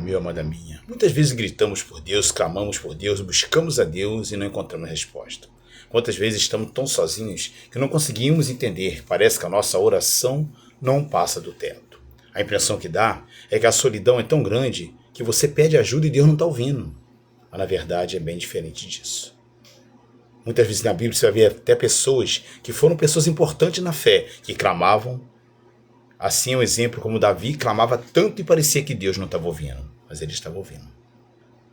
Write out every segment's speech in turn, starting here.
Meu amada minha, muitas vezes gritamos por Deus, clamamos por Deus, buscamos a Deus e não encontramos resposta. Quantas vezes estamos tão sozinhos que não conseguimos entender, parece que a nossa oração não passa do teto. A impressão que dá é que a solidão é tão grande que você pede ajuda e Deus não está ouvindo. Mas na verdade é bem diferente disso. Muitas vezes na Bíblia você vai ver até pessoas que foram pessoas importantes na fé, que clamavam. Assim é um exemplo como Davi clamava tanto e parecia que Deus não estava ouvindo, mas ele estava ouvindo.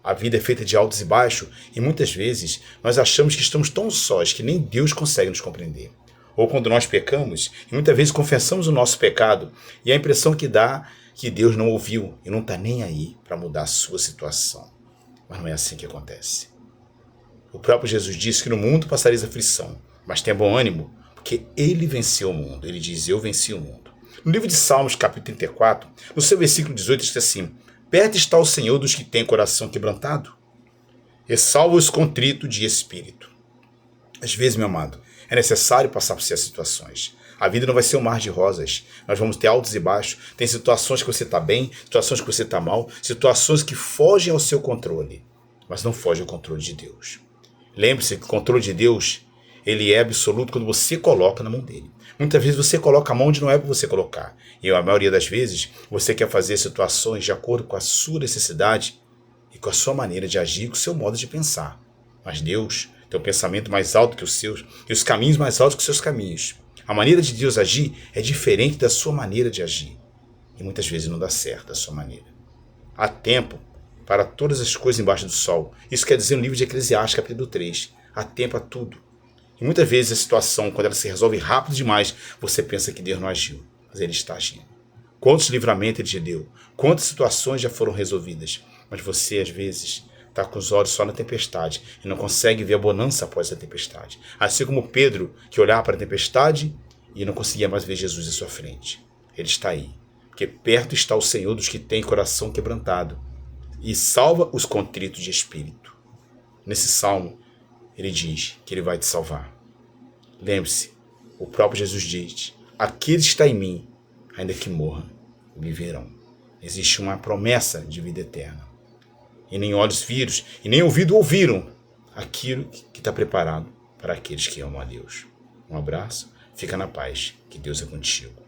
A vida é feita de altos e baixos e muitas vezes nós achamos que estamos tão sós que nem Deus consegue nos compreender. Ou quando nós pecamos e muitas vezes confessamos o nosso pecado e a impressão que dá que Deus não ouviu e não está nem aí para mudar a sua situação. Mas não é assim que acontece. O próprio Jesus disse que no mundo passareis aflição, mas tenha bom ânimo, porque ele venceu o mundo. Ele diz, eu venci o mundo. No livro de Salmos, capítulo 34, no seu versículo 18, diz assim, perto está o Senhor dos que têm coração quebrantado e salva os contritos de espírito. Às vezes, meu amado, é necessário passar por certas situações. A vida não vai ser um mar de rosas. Nós vamos ter altos e baixos. Tem situações que você está bem, situações que você está mal, situações que fogem ao seu controle, mas não fogem ao controle de Deus. Lembre-se que o controle de Deus, ele é absoluto quando você coloca na mão dele. Muitas vezes você coloca a mão onde não é para você colocar. E a maioria das vezes você quer fazer situações de acordo com a sua necessidade e com a sua maneira de agir, com o seu modo de pensar. Mas Deus tem um pensamento mais alto que os seus e os caminhos mais altos que os seus caminhos. A maneira de Deus agir é diferente da sua maneira de agir. E muitas vezes não dá certo a sua maneira. Há tempo para todas as coisas embaixo do sol. Isso quer dizer no livro de Eclesiastes, capítulo 3. Há tempo a tudo. E muitas vezes a situação, quando ela se resolve rápido demais, você pensa que Deus não agiu. Mas Ele está agindo. Quantos livramentos Ele te deu? Quantas situações já foram resolvidas? Mas você, às vezes, está com os olhos só na tempestade e não consegue ver a bonança após a tempestade. Assim como Pedro, que olhava para a tempestade e não conseguia mais ver Jesus à sua frente. Ele está aí. Porque perto está o Senhor dos que têm coração quebrantado e salva os contritos de espírito. Nesse salmo, ele diz que ele vai te salvar. Lembre-se, o próprio Jesus diz, aquele que está em mim, ainda que morram, viverão. Existe uma promessa de vida eterna. E nem olhos viram, e nem ouvido ouviram aquilo que está preparado para aqueles que amam a Deus. Um abraço, fica na paz, que Deus é contigo.